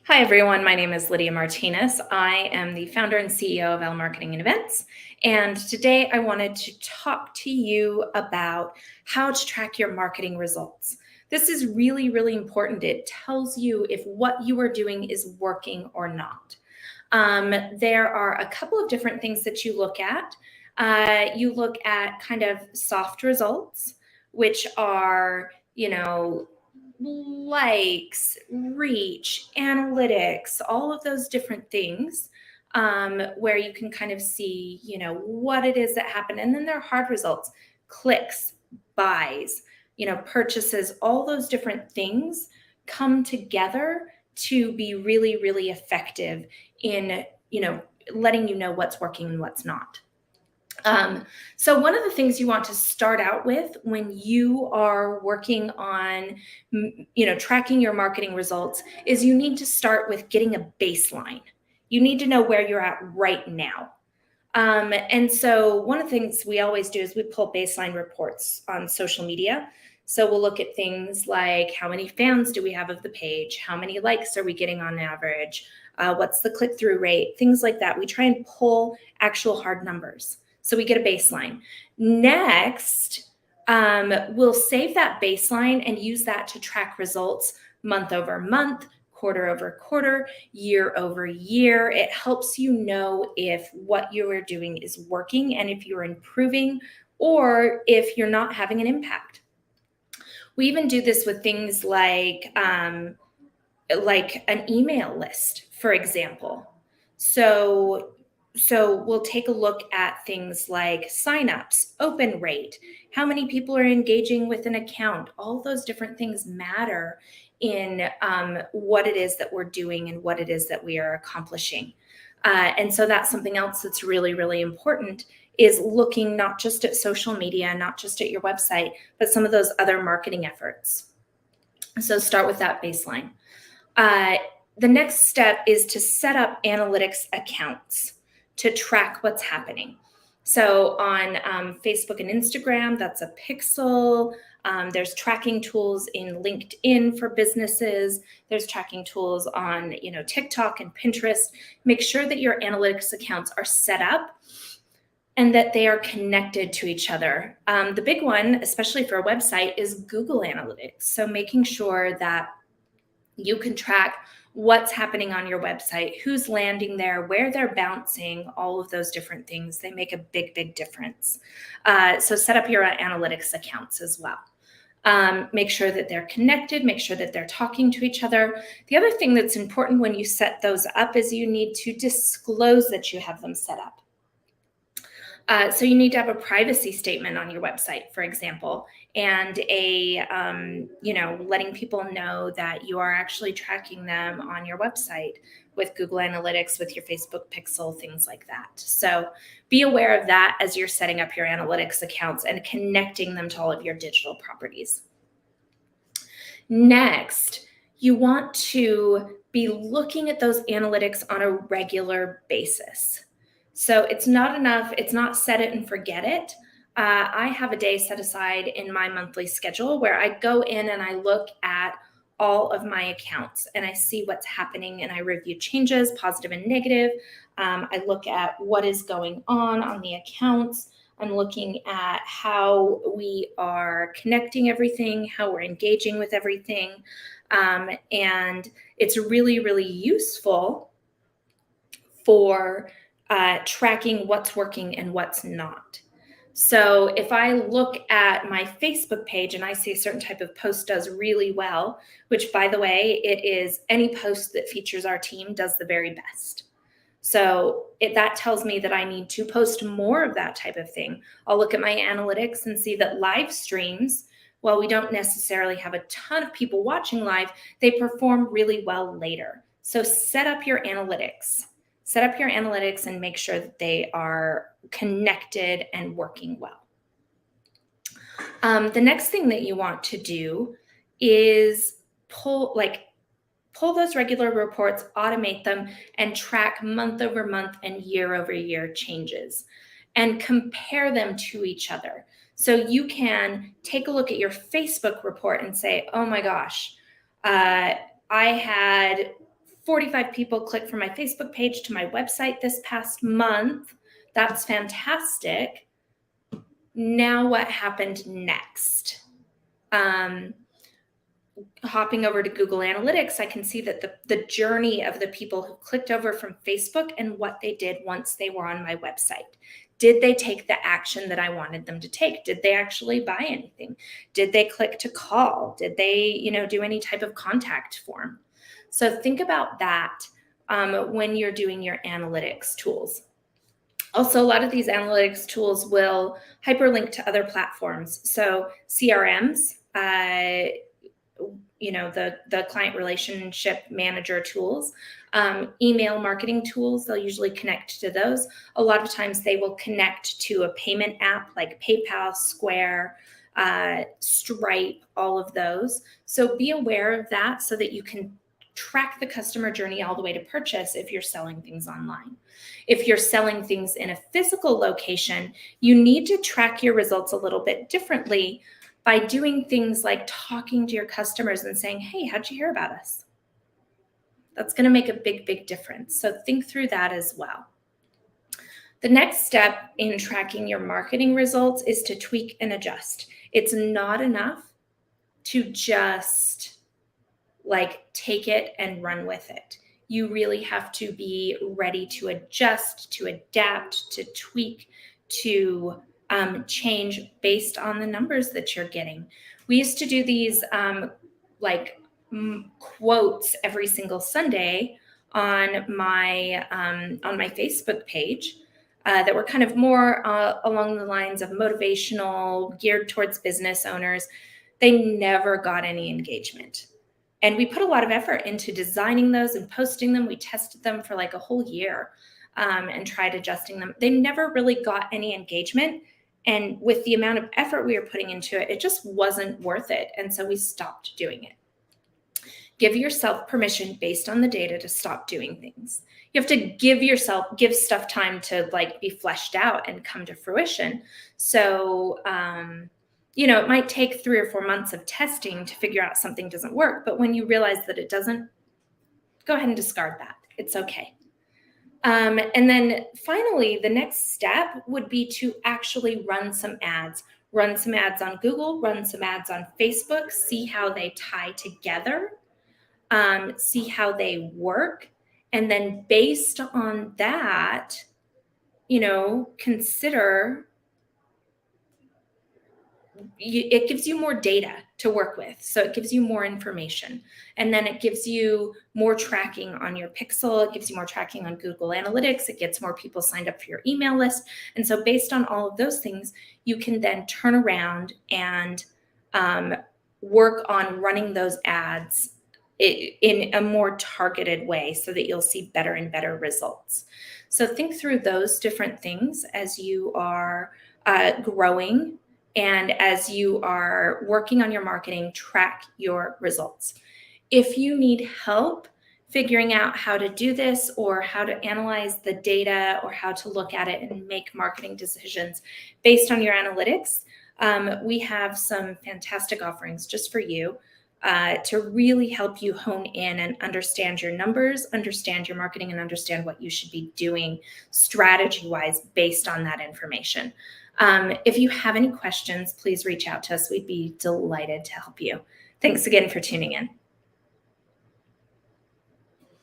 Hi, everyone. My name is Lydia Martinez. I am the founder and CEO of L Marketing and Events. And today I wanted to talk to you about how to track your marketing results. This is really, really important. It tells you if what you are doing is working or not. There are a couple of different things that you look at. You look at kind of soft results, which are, likes, reach, analytics, all of those different things, where you can kind of see, what it is that happened. And then there are hard results, clicks, buys, purchases, all those different things come together to be really, really effective in, letting you know what's working and what's not. So one of the things you want to start out with when you are working on, tracking your marketing results is you need to start with getting a baseline. You need to know where you're at right now. And so one of the things we always do is we pull baseline reports on social media. So we'll look at things like how many fans do we have of the page? How many likes are we getting on average? What's the click-through rate? Things like that. We try and pull actual hard numbers. So we get a baseline. Next, we'll save that baseline and use that to track results month over month, quarter over quarter, year over year. It helps you know if what you are doing is working and if you're improving or if you're not having an impact. We even do this with things like an email list, for example. So we'll take a look at things like signups, open rate, how many people are engaging with an account. All those different things matter in what it is that we're doing and what it is that we are accomplishing. And so that's something else that's really, really important, is looking not just at social media, not just at your website, but some of those other marketing efforts. So start with that baseline. The next step is to set up analytics accounts to track what's happening. So on Facebook and Instagram, that's a pixel. There's tracking tools in LinkedIn for businesses. There's tracking tools on, TikTok and Pinterest. Make sure that your analytics accounts are set up and that they are connected to each other. The big one, especially for a website, is Google Analytics. So making sure that you can track what's happening on your website, who's landing there, where they're bouncing, all of those different things. They make a big, big difference. So set up your analytics accounts as well. Make sure that they're connected, make sure that they're talking to each other. The other thing that's important when you set those up is you need to disclose that you have them set up. So you need to have a privacy statement on your website, for example, and letting people know that you are actually tracking them on your website with Google Analytics, with your Facebook Pixel, things like that. So be aware of that as you're setting up your analytics accounts and connecting them to all of your digital properties. Next, you want to be looking at those analytics on a regular basis. So it's not enough. It's not set it and forget it. I have a day set aside in my monthly schedule where I go in and I look at all of my accounts and I see what's happening and I review changes, positive and negative. I look at what is going on the accounts. I'm looking at how we are connecting everything, how we're engaging with everything. And it's really, really useful for tracking what's working and what's not. So if I look at my Facebook page and I see a certain type of post does really well, which, by the way, it is any post that features our team does the very best. So that tells me that I need to post more of that type of thing. I'll look at my analytics and see that live streams, while we don't necessarily have a ton of people watching live, they perform really well later. So set up your analytics. Set up your analytics and make sure that they are connected and working well. The next thing that you want to do is pull those regular reports, automate them, and track month over month and year over year changes and compare them to each other. So you can take a look at your Facebook report and say, oh my gosh, I had 45 people clicked from my Facebook page to my website this past month. That's fantastic. Now what happened next? Hopping over to Google Analytics, I can see that the journey of the people who clicked over from Facebook and what they did once they were on my website. Did they take the action that I wanted them to take? Did they actually buy anything? Did they click to call? Did they, do any type of contact form? So think about that when you're doing your analytics tools. Also, a lot of these analytics tools will hyperlink to other platforms. So CRMs, the client relationship manager tools, email marketing tools, they'll usually connect to those. A lot of times they will connect to a payment app like PayPal, Square, Stripe, all of those. So be aware of that so that you can track the customer journey all the way to purchase if you're selling things online. If you're selling things in a physical location, you need to track your results a little bit differently by doing things like talking to your customers and saying, hey, how'd you hear about us? That's going to make a big, big difference. So think through that as well. The next step in tracking your marketing results is to tweak and adjust. It's not enough to just take it and run with it. You really have to be ready to adjust, to adapt, to tweak, to change based on the numbers that you're getting. We used to do these quotes every single Sunday on my Facebook page that were kind of more along the lines of motivational, geared towards business owners. They never got any engagement. And we put a lot of effort into designing those and posting them. We tested them for a whole year and tried adjusting them. They never really got any engagement. And with the amount of effort we were putting into it, it just wasn't worth it. And so we stopped doing it. Give yourself permission based on the data to stop doing things. You have to give stuff time to be fleshed out and come to fruition. So, it might take 3 or 4 months of testing to figure out something doesn't work. But when you realize that it doesn't, go ahead and discard that. It's okay. And then finally, the next step would be to actually run some ads. Run some ads on Google, run some ads on Facebook, see how they tie together, see how they work. And then based on that, consider it gives you more data to work with. So it gives you more information. And then it gives you more tracking on your pixel. It gives you more tracking on Google Analytics. It gets more people signed up for your email list. And so based on all of those things, you can then turn around and work on running those ads in a more targeted way so that you'll see better and better results. So think through those different things as you are growing. And as you are working on your marketing, track your results. If you need help figuring out how to do this or how to analyze the data or how to look at it and make marketing decisions based on your analytics, we have some fantastic offerings just for you to really help you hone in and understand your numbers, understand your marketing, and understand what you should be doing strategy-wise based on that information. If you have any questions, please reach out to us. We'd be delighted to help you. Thanks again for tuning in.